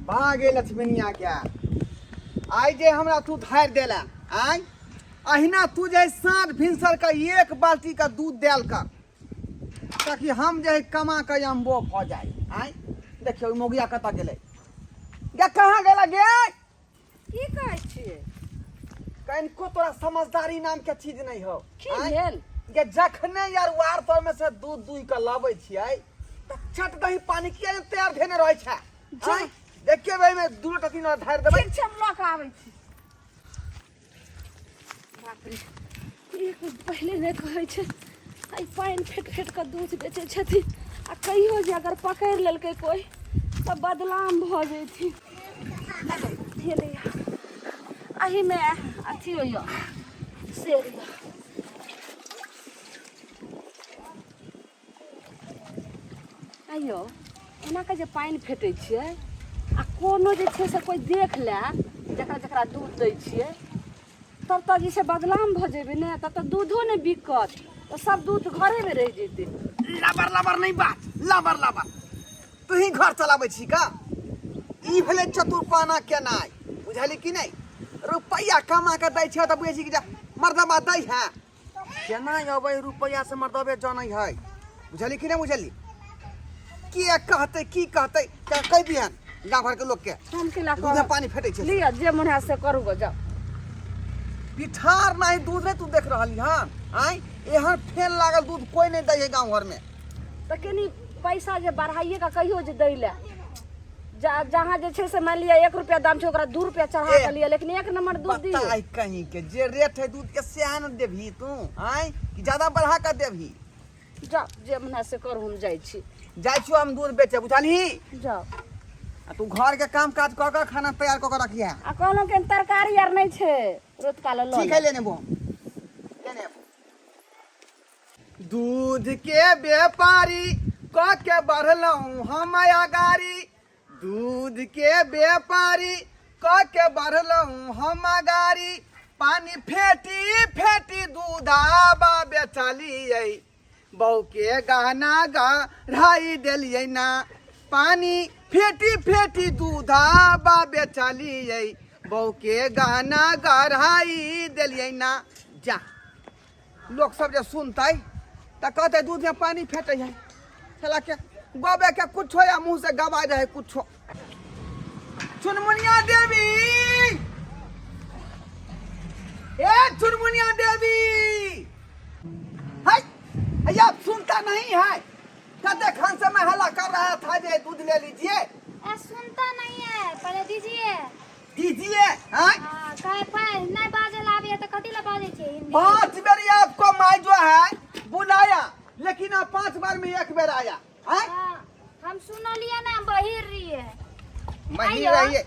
भागे लक्ष्मणिया क्या आई जे हमरा तू धार देला आई अहिना तू जे साँझ भिनसर का एक बाल्टी का दूध देल कर ताकि हम जे कमा के अम्बो भ जाए आई देखियो मोगिया कता गेले गे कहाँ गेला गे की कहै छियै कनिको तोरा समझदारी नाम के चीज नहीं हो की भेल गे जखने यार वार पर में से दूध दुई के लाबै छियै त छट दही पानी किया तैयार भेने रहै छै आई देखिए भाई मैं दूर टकी न धार देबै ठीक छै हम लऽ कऽ आबै छी बाप रे एक पहिले नहि कहै छै आई पानि फेट फेट कऽ दूध बेचै छथिन आ कहियो जे अगर पकड़ि लेलकै कोई तऽ बदनाम भऽ जैथिन धेले एहिमे अथी होइए शेर आइयो एना के जे पानि फेटै छियै आ कोनो जे छै से कोई देख ले जकरा जकरा दूध दै छियै तब तऽ जे छै बदनाम भऽ जेबै ने तब तऽ दूधो नहि बिकत तऽ सब दूध घरेमे रहि जेतै लाबर लाबर नहीं बात लाबर लाबर तू ही घर चलाबै छी का ई भेले चतुरपाना केनाइ बुझली कि नहीं रुपया कमा के दै छै त बुझै छी कि मर्दबा दै है केना अबै रुपया से मर्दबे जानै है बुझली कि नहीं बुझली के कहते की कहते कह दिहन गाँव घर के लोग के हम के ला दूध में पानी फेटे छै लिया जे मन है से करू गो जाओ पिठार नहीं दूध नहीं तू देख रहली हन आई एहन फेल लागल दूध कोई नहीं दै है गाँव घर में तऽ कनी पैसा जे बढ़ाइए का कहियो जे दै ले जहाँ जे छै से मान लिया 1 रुपया दाम छै ओकरा 2 रुपया चढ़ा के लिया लेकिन 1 नंबर दूध दियो बताई कहीं के जे रेट है दूध के सेहन देभी तू आई कि ज्यादा बढ़ा के देभी जाओ जे मन है से करू हम जाइ छी जाइ छियो हम दूध बेचे बुझली जाओ आ तू घर के काम काज क के खाना तैयार क के रखिया आ कोनो के तरकारी आर नहीं छै रोज काल लो ठीक है लेने बो लेने दूध के व्यापारी क के बढ़लहूं हम अगारी दूध के व्यापारी क के बढ़लहूं हम अगारी पानी फेटी फेटी दूधाबा बेचलिए बहू के गहना गढ़ाई देलिए ना पानी फेटी फेटी दूधाबा बेचलिए बहू के गहना गढ़ाई देलिए ना जा लोग सब जे सुनते त कहते दूध में पानी फेटे है चला के गोबे के कुछ या मुंह से गवा जाए कुछ चुनमुनिया देवी ए चुनमुनिया देवी हाय भैया सुनता नहीं है कहते खान से मैं हल्ला कर रहा था जे दूध ले लीजिए सुनता नहीं है पहले दीजिए दीजिए हाँ कहे पर नहीं बाजे लावे तो कथी ला बाजे छे हिंदी 5 बार आपको माई जो है बुलाया लेकिन आप 5 बार में 1 बार आया है हम सुनलिए ना बहिर रही है मही रहिए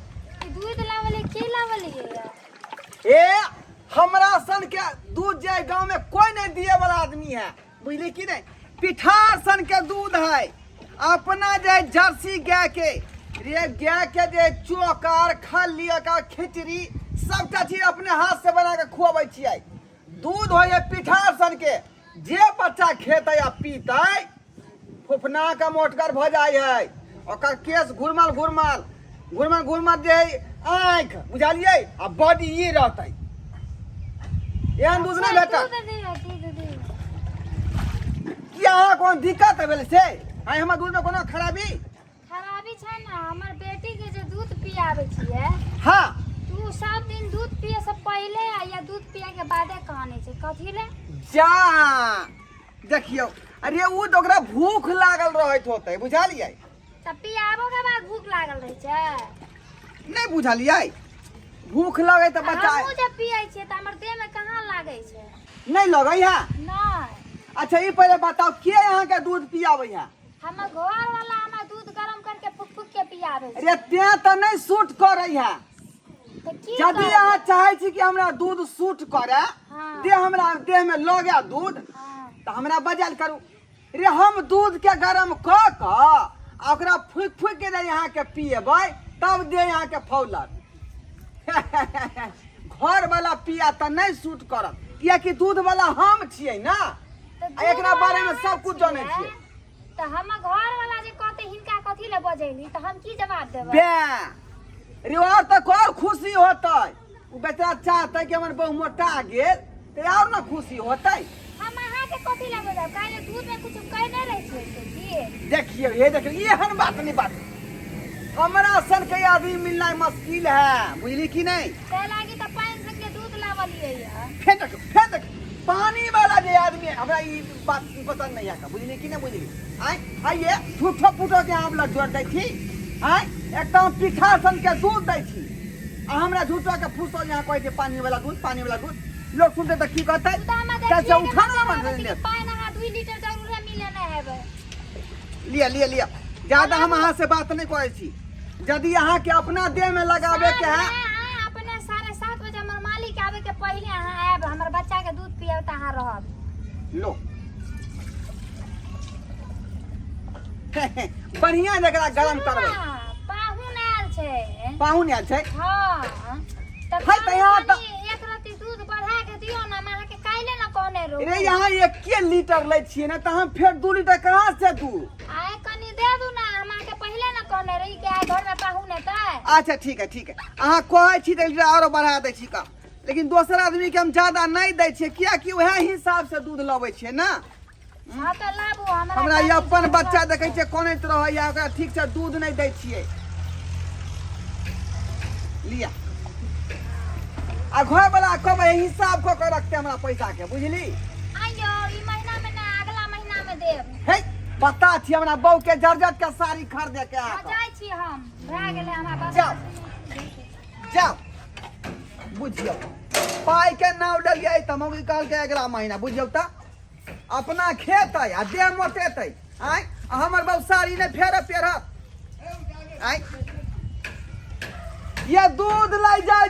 दूध लावले के लावले ए हमरा सन के दूध जे गांव में कोई नहीं दिए वाला आदमी है बुझली कि नहीं पिठार सन के दूध है अपना जे जर्सी गाय के रे गाय के जे चोकर खलिया का खिचड़ी सबटा चीज अपने हाथ से बना के खुआबै छियै दूध होय पिठार सन के जे बच्चा खेतै आ पीतै फुफना का मोटकर भ जाय है ओकर केस घुरमल घुरमल घुरमल घुरमल जे आँख बुझलिए आ बॉडी ये रहतै एहन दूध नहीं भेटत दूध दे कि अहाँ कोन दिक्कत भेल से आइ हमर दूध में कोनो खराबी खराबी छै ना हमर बेटी के जे दूध पियाबै छियै हाँ तू सब दिन दूध पिए से पहले या दूध पिए के बादे कहानी छै कथी ले जा देखियो अरे उ तो ओकरा भूख लागल रहत होतै बुझलिए त पियाबो के बाद भूख लागल रहे छै नहीं बुझलिए भूख लगे तो बच्चा हमहू जे पियै छियै त हमर देह में कहाँ लागै छै नहीं लगै है नहीं अच्छा ये पहले बताओ के यहाँ के दूध पियाबै है हमर घर वाला हमरा दूध गरम करके फुक फुक के पियाबै छै अरे ते तो नहीं सूट करे है त की यदि अहाँ चाहे छी कि हमरा दूध सूट करे हाँ। दे हमरा देह में लगे दूध हाँ। तो हमरा बजाल करू रे हम दूध के गरम क के ओकरा फूक फूक के दे यहाँ के पिएबै तब दे यहाँ के फौलत घर वाला पिया तो नहीं सूट करत किया कि दूध वाला हम छियै ना एकरा बारे में सब कुछ जाने छियै तो हम घर वाला जे कहते हिनका कथी ले बजैली तो हम की जवाब देबै बे रिवाज तक और खुशी होतै। उ बेचारा चाहतै कि हमर बहु मोटा गेल तो और ना खुशी होतै। हम अहाँ के कथी ला बताओ काहे दूध में कुछ कह नहीं रहे थे जी। देखिए ये देखिए ये हन बात नहीं बात। हमरा सन के आदमी मिलना मुश्किल है, बुझली कि नहीं? ते लागी त पानी से के दूध लावलिए या फेंक पानी वाला जे आदमी है, हमरा ई बात पसंद नहीं है, बुझली कि नहीं बुझली? आइए झूठो फूटो के आप लोग जोड़ दै छी। एकदम पीठा सन के दूध दै छी आ हमरा झूठो के फूसो यहाँ कहै छै पानी वाला दूध। लोग सुनते तो की कहते? कैसे उठाना मन ले पानी हां 2 लीटर जरूर मिले ना है। लिया ज्यादा हम अहाँ से बात नहीं करै छी। यदि अहाँ के अपना देह में लगावे के है अपने 7:30 बजे हमर मालिक आवे के पहले अहाँ आएब हमर बच्चा के दूध पियाव त अहाँ रहब। लो बढ़िया जकरा गरम करबै। पाहुन आयल छै। हां त है त यहाँ त एक रत्ती दूध बढ़ा के दियो ना अहाँ के काइले ना कहने रो। रे यहाँ 1 लीटर लै छियै ना त हम फेर 2 लीटर कहाँ से दू? आए कनी दे दू ना अहाँ के पहले ना कहने रही के आए घर में पाहुन एतै। अच्छा ठीक है अहाँ कहै छी त लीटर और बढ़ा दै छी का, लेकिन दोसर आदमी के हम ज्यादा नहीं दै छियै किया कि वह हिसाब से दूध लबै छियै ना। हां त लाबू हमरा ये अपन बच्चा देखै छै कोनैत रहै या ओकरा ठीक से दूध नहीं दै छियै। लिया आ घर वाला कहबै हिसाब क के रखते हमरा पैसा के, बुझली? आइयो ई महीना में ना अगला महीना में देब। हे पता छी हमरा बहू के जर्जट के साड़ी खरीदे के आ आ जाय छी हम भए गेलै हमरा बस। जाओ बुझियो पाई के नाव डलिए त मौगी कहल के अगला महीना बुझियो त अपना खेतै आ देह मोटेतै। हमर बहू साड़ी ने फेर पेरत। ये दूध लै जाओ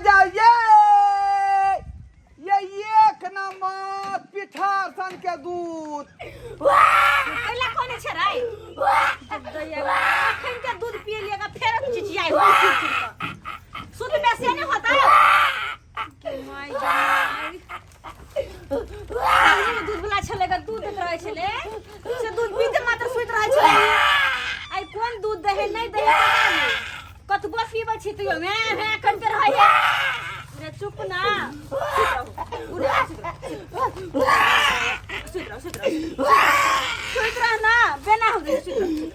ये एक नंबर पिठा सन के दूध। पहला कोने छै रे अखन के दूध पिए लिएगा फेर चिचियाई हो शुद्ध में से नहीं होता माय गॉड दूध वाला छलेगा दूध देत रहे छले से दूध पीते मात्र सुइत रहे छले। आई कोन दूध दे नहीं दे पता नहीं कतबो पीबै छी तइयो मैं करते रहे है। रे चुप ना सुइत रह ना बेना हो गई सुइत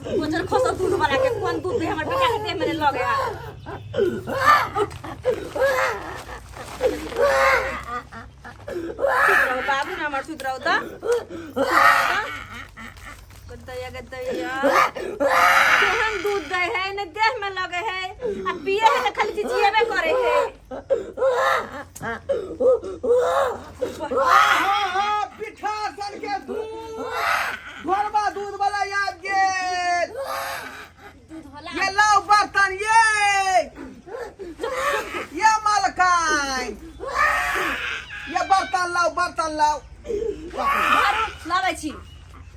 कोचर खोसा दूध वाला के कोन दूध दे हमर बेटा के दे मेरे लगे आ बाबू ना हमर सुइत रहो त गदया केहन दूध दे है ने देह में लगे है आ पिए है त खाली चिचिएबे करे है। हां पिठा सन के दूध घरवा दूध वाला आ गेल। दूध वाला ये लाओ बर्तन ये मालकान ये बर्तन लाओ लाबै छी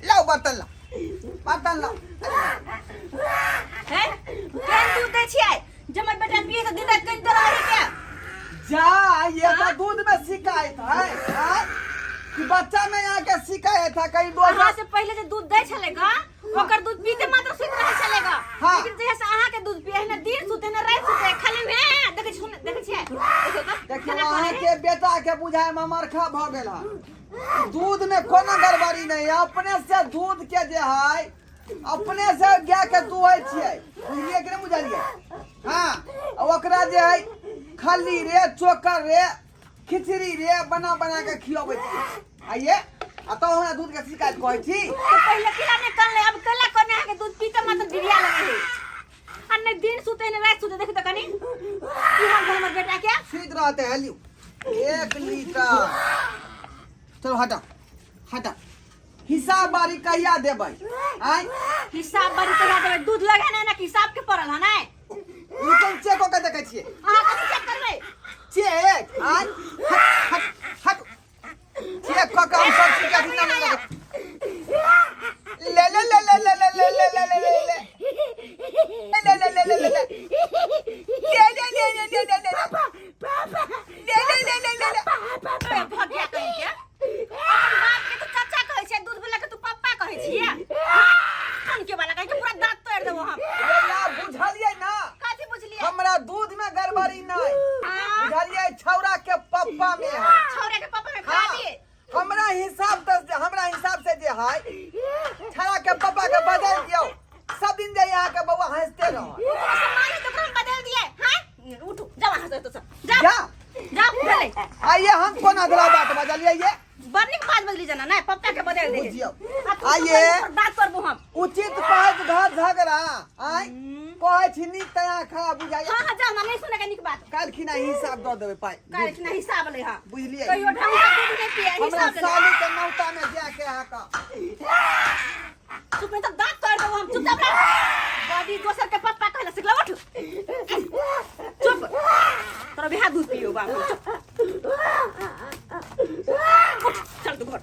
लाओ बर्तन लाओ है केहन दूध दे छियै जमर बेटा पिए त दिन रात कहि त रही के जा ये तो दूध में शिकायत है कि बच्चा में यहाँ के शिकायत है कहीं दो अहाँ से पहले जे दूध दे छलेगा ओकर दूध पीते मात्र सुइत रहे छलेगा। हाँ। लेकिन जैसे अहाँ के दूध पिए है ना दिन सुते ना रात सुते खाली में देखे छियै देखियो अहाँ के बेटा के बुझाय में मरखा भ गेल है। दूध में कोनो गड़बड़ी नहीं है, अपने से दूध के जे है अपने से गाय के दुहै छियै, बुझलिए कि नहीं बुझलिए? हाँ ओकरा जे है खल्ली रे चोकर रे खिचड़ी रे बना के खियाबै छियै। आइए आ तो हमरा दूध के शिकायत कहै छी तो पहले किला ने कर ले अब कला कोने आके दूध पीते मात्र डिरिया लगे है अन्ने दिन सुते ने रात सुते देख त कनी की हम हमर बेटा के सुइत रहते है लियो 1 लीटर। चलो हटा हिसाब बारी कहिया देबै? हिसाब बारी कहिया देबै? दूध लगे ना हिसाब के पड़ल है ना ई कोन चेक के देखै छियै? अहाँ कथि चेक करबै? चेक हट चेक क के हम सब चीज के ना ले है छड़ा के पापा के बदल दियो सब दिन जे यहाँ के बउआ हंसते रहो मालिक तो काम बदल दिए हैं उठो जाओ वहां से तो सब जा जाओ चले आइए हम कौन अगला बात बदलिए ये बर्निंग बात बदली जाना ना पप्पा के बदल दे बुझियो आइए आइए बात करबो हम उचित कहत घर झगड़ा आई कहै छी नी तया खा बुझाई हां जाओ ना नहीं सुने के निक बात काल खिना हिसाब दऽ देबै पाई काहे कि ना हिसाब ले हां बुझलिए कहियो ढंग से दूध नहीं पिया हमरा हिसाब ले साली के नौता में जाके आ का चुप में तो बात कर दो हम चुपचाप रह बॉडी दोसर के पप्पा कहला सिखला उठ चुप तोरा बिहा दूध पियो बाप चल तू घर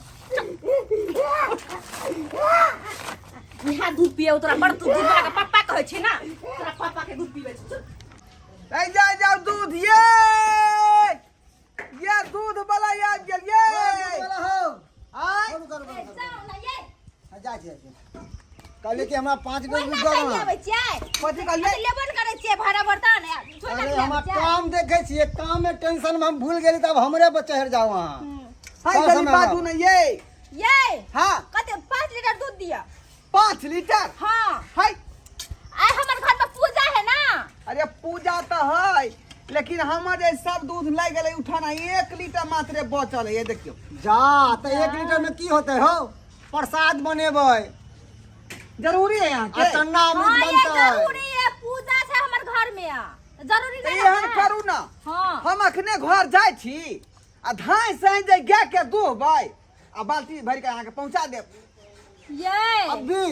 बिहा दूध पियो तोरा बड़ तू दूध वाला के पप्पा कहै छी ना तोरा पप्पा के दूध पीबे छी ए जाओ दूध ये दूध वाला आ गेल ये आई जाओ ना ये जा कहले कि हमरा 5 कोई किलो ना दूध दो आबै छियै कथि कहलिए लेबन करै छियै भाड़ा बर्तन छोड़ अरे के हम काम देखे छिए काम में टेंशन में हम भूल गेली तब हमरे पर चढ़ जाओ वहां हाय सब गली समय बाजू न ये ये हां कते 5 लीटर दूध दिया 5 लीटर हां हाय आय हमर घर में पूजा है ना अरे पूजा तो है लेकिन हमर जे सब दूध लग गेलै उठाना 1 लीटर मात्र बचल है ये देखियो जा तो 1 लीटर में की होते हो प्रसाद बनेबै जरूरी है यहाँ आ के तन्ना हाँ अमृत ये बनतै जरूरी है पूजा है हमर घर में जरूरी तो नहीं एहन करू ना हाँ हम अखने घर जाय छी आ धाय से जे गाय के दुहबै आ बाल्टी भर के अहाँ के पहुंचा देब ये अभी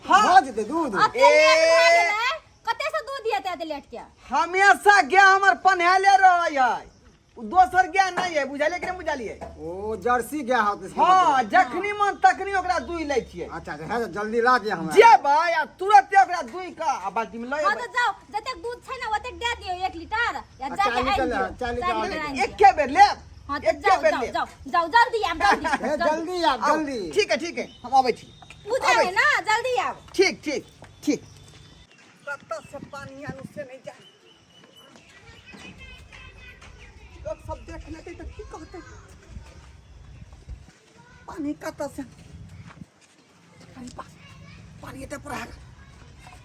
हाँ। भऽ जेतै दूध अते लेट भऽ गेलै कते से दूध दिया ते लेट के हमेशा गाय हमर पन्हाले रहै है उ दोसर गाय नहीं है बुझलिए कि नहीं बुझलिए ओ जर्सी गाय होत हाँ जखनी मन तखनी ओकरा दुई लै छियै अच्छा है जल्दी ला दिया हमरा जेबै आ तुरंत ओकरा दुई का आ बाल्टी में लए हां तो जाओ जते दूध छै ना ओते दे दियो 1 लीटर या आ, जाके 4 लीटर आइन दियो 4 लीटर 4 लीटर आइन दियो। एके बेर ले हाँ तो एके जाओ बेर जाओ ले जाओ जाओ जल्दी आब हे जल्दी जल्दी आ आओ, जल्दी ठीक है हम आबै छी पूजा है ना जल्दी आब ठीक ठीक ठीक कत्ता से पानी आनु से नहीं जाए लोग सब देख लेते तो की कहते पानी कत्ता से पानी एते पूरा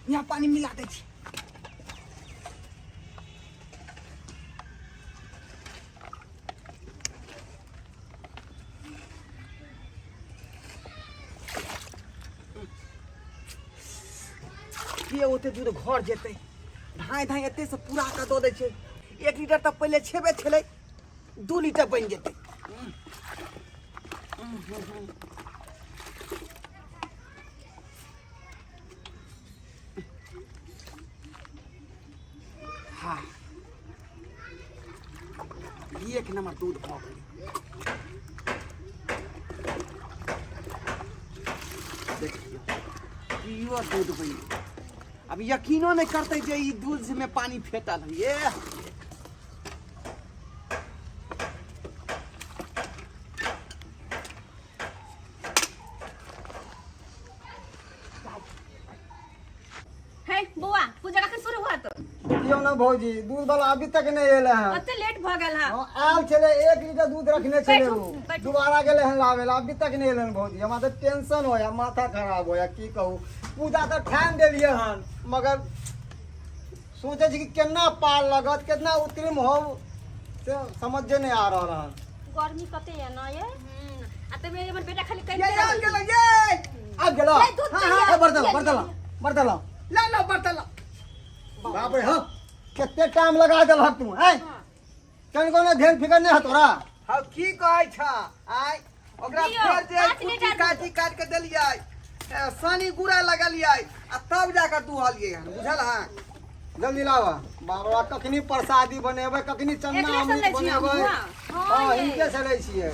यहाँ पानी मिला दे छी ये ओते दूध घर जेते धाय धाय एते से पूरा का दो दे छै 1 लीटर तक पहले छेबे छले 2 लीटर बन जेते हाँ 1 नंबर दूध भऽ गेलै देखियो प्योर दूध बन गेलै अब यकीनो नहीं करते जे ई दूध में पानी फेटल है ये हे बुआ पूजा कखन शुरू हुआ तो क्यों ना भौजी दूध वाला अभी तक नहीं एले हैं ओते लेट भ गेल हा आयल चले 1 लीटर दूध रखने चले बैठो, वो बैठो। दोबारा गेले हैं लावे ला अभी तक नहीं एलन भौजी हमरा तो टेंशन होया माथा खराब होया की कहूँ पूजा तो ठान देलिए हन मगर सोचे छी कि केना पार लगत कितना उत्तम हो से समझे नहीं आ रहा है गर्मी कते है ना ये आ ते मेरे बेटा खाली ये कहते आ गेलो ये आ गेलो ले दूध चाहिए, हाँ बर्तन ये बर्तन बर्तन ला ला बर्तन ला बाप रे हाँ कितने टाइम लगा देल तू हैं कन कोनो ध्यान फिकर नहीं है तोरा हम की कहै छ आइ ओकरा दियौ, फेर जे 5 कुटी लीटर काटी काट के देलियै सानी गुड़ा लगलियै आ तब जाकर दुहलियै हन बुझल हां जल्दी लावा बाबा कखनी प्रसादी बनेबै कखनी चन्ना एकरे से अमृत लै छियै हम, बनेबै हाँ, हाँ ये। इनके से लै छियै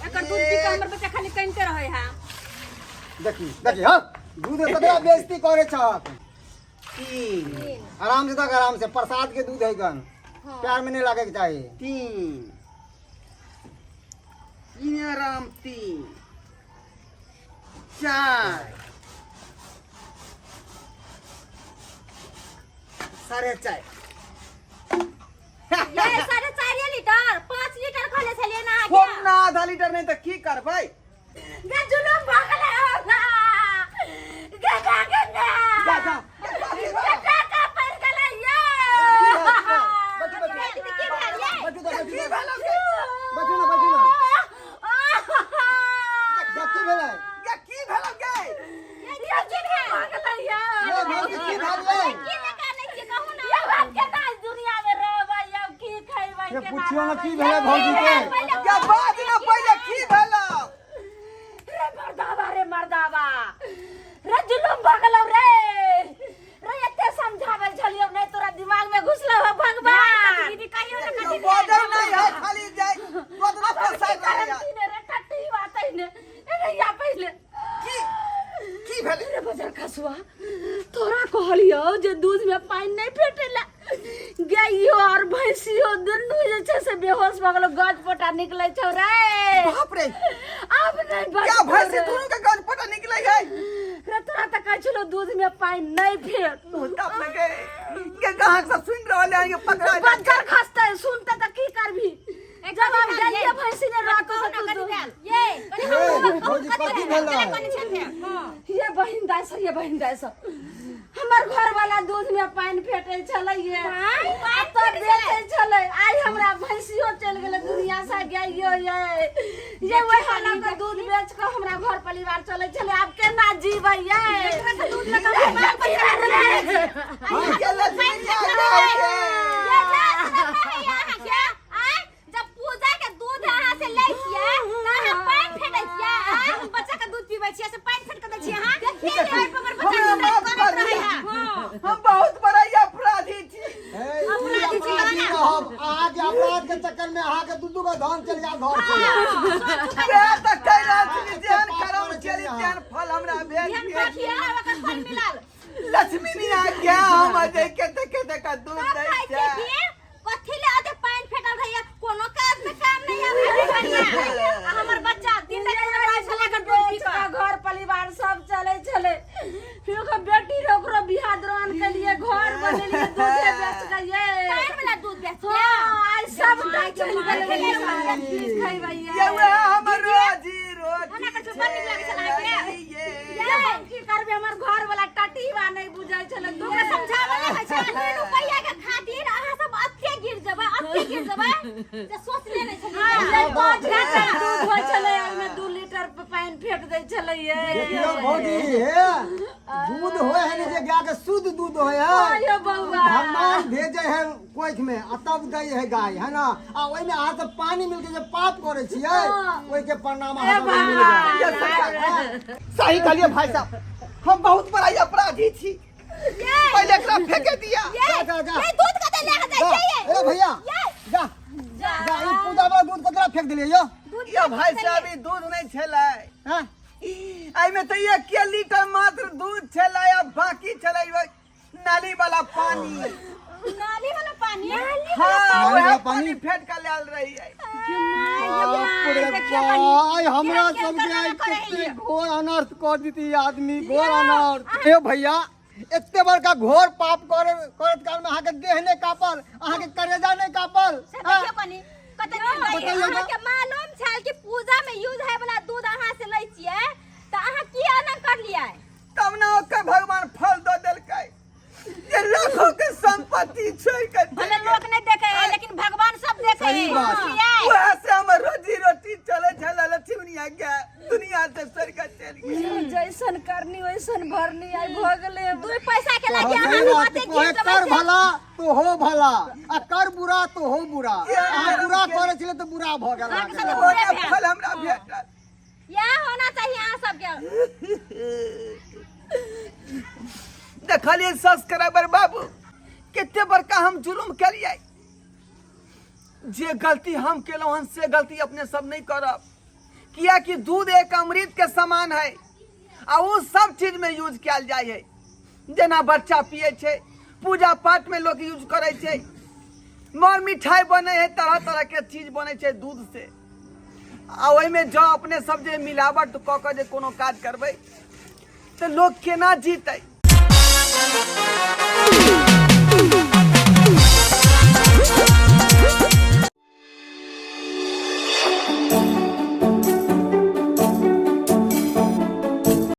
एकर दूध पी के हमर बच्चा खाली कनते रहे हा देखी देखी हाँ दूध कतरा बेइज्जती करे छ तीन आराम से तक आराम से प्रसाद के दूध है गन हाँ। प्यार में नहीं लगे के चाहिए तीन इने राम तीन चार 4.5 ये 4.5 लीटर 5 लीटर खोले छलिए ना फोन ना आधा लीटर नहीं तो की करबै गे जुलूम भागले हो ना गे जा का पर गले ये की भेलो गे बचू ना की भेलै गे की भेलो गे भागले ये ये भौजी की भागलै ये बात के ना दुनिया में रहबा ये की खैबा ये पूछियो ना की भेलै भौजी के गे बात ना पहिले की भेलो रे मर्दावा रे जुलूम भगलौ रे एते समझावे छलियो नहीं तोरा दिमाग में घुसलो हो भगवान दीदी कहियो ना कथि बदल नहीं है खाली जाय बदला फसाई रहा रे टट्टी बात है ने ए या पहले की भेले रे बजर खसुआ तोरा कहलियो जे दूध में पानी नहीं फेटेला गाइयो और भैंसियो दुनू जे छै से बेहोश भ गेलो गज पोटा निकलै छौ रे बाप रे अब नहीं बच क्या भैंस दोनों के गज पटा निकले है रे तोरा त कहै छलो दूध में पानी नहीं फेट तब लगे के कहां से सुन रहले हैं ये पकड़ा जा बजर खसते सुनते त की करबी जब हम गाइयो भैंसी ने रात को कर देल ये भौजी कथी भेलै ये बहिन दास हमर घर वाला दूध में पानी फेटे छले ये तो बेचे छले आई हमरा भैंसियो चल गेले दुनिया से गाइयो ये वही वाला के दूध बेच के हमरा घर परिवार चले छले अब केना जीबै ये एकरा के दूध में तो परिवार रहे हम के लक्ष्मी आ जब पूजा के दूध अहाँ से लै छियै त अहाँ पानी फेटै छियै हम बच्चा के दूध पीबै छियै से पानी फेट के दै छियै अहाँ देखिए रे हमर बच्चा दूध करत रहे हम बहुत बड़ा ये अपराधी थी अपराधी आज अपराध के चक्कर में अहाँ के दूधू का धान चल जा घर से बे त कह रहा थी जेहन करम चली तेहन फल हमरा भेट ध्यान गेल रखिए ओकर फल मिलल लक्ष्मी नहीं आ गया हम अजय के का दूध सब दै खाइ छै छियै कि कथि ले आदे पानी फेटल रहिए कोनो काज में काम नहीं आवे बढ़िया हमर बच्चा दिन तक रात से लेकर दूध पी के घर परिवार सब चले छले फिर ओकर बेटी रे ओकरो बियाह दौरान के लिए घर बनेलिए दूध बेच के ये पानी वाला दूध बेच आई सब दाई चल गेल खैबै ये वे हमर रोजी खाना के बन निकला के चला के ये हम की करबे हमर घर वाला टटीवा नहीं बुझाई छले तू के समझावे है छै रुपया के खातिर अहाँ सब अत्ते गिर जेबै जे सोच ले नहीं छै ये 5 घंटा दूध हो छले ओमे 2 लीटर पानी फेट दै छले ये देखियो भौजी हे दूध होय है ने जे गाय के शुद्ध दूध होय है आयो बउआ भगवान भेजे है कोख में आ तब दै है गाय है ना आ ओइ में अहाँ सब पानी मिल के जे पाप करे छियै ओइ के परिणाम अहाँ सब मिल जाय सही कहलिए भाई साहब हम बहुत बड़ा ये अपराधी थी पहले एकरा फेंके दिया जा ये दूध का ले के जाय छियै ए भैया जा ई पूजा वाला दूध कतरा फेंक दिलिए यो ये भाई साहब ई दूध नहीं छले हैं आई में तो 1 लीटर मात्र दूध छले या बाकी छले नाली वाला पानी नाली वाला पानी हां वाला वह पानी? पानी फेंट के लाल रही है भाई हमरा सब के आई कितने घोर अनर्थ कर दीती आदमी घोर अनर्थ ए भैया एते बड़का घोर पाप करत काल में अहाँ के देह ने कापल अहाँ के करेजा ने कापल देखियो कनी कते अहाँ के मालूम छल कि पूजा में यूज है वाला दूध अहाँ से लै छियै त अहाँ की एना कर लियै तब ना ओकर भगवान फल दो देलकै ये लाखों के संपत्ति छोड़ के भले लोग नहीं देखे है लेकिन भगवान सब देखे सही बात। वहाँ से हमर रोजी रोटी चले छले लक्ष्मी आ गया दुनिया से सर का चल गया जैसन करनी वैसन भरनी आई भ गेले 2 पैसा के लागी सही अहाँ बात मते कोहे गिर कर देबै भला तो हो भला आ कर बुरा तो हो बुरा अहाँ बुरा करे छले तो बुरा भ गेल ओने फल हमरा भेटल या होना चाहिए अहाँ सब के देखलिए सब्सक्राइबर बाबू कितने बड़का हम जुर्म करिए जे गलती हम केलहुं हन से गलती अपने सब नहीं करब किया कि दूध एक अमृत के समान है आ वो सब चीज में यूज किया जाए है जेना बच्चा पिए छे पूजा पाठ में लोग यूज करे छे मर मिठाई बने है तरह तरह के चीज बने छे दूध से आ ओहि में जो अपने सब जे मिलावट क के जे कोनो काज करबै तो लोग केना जीतै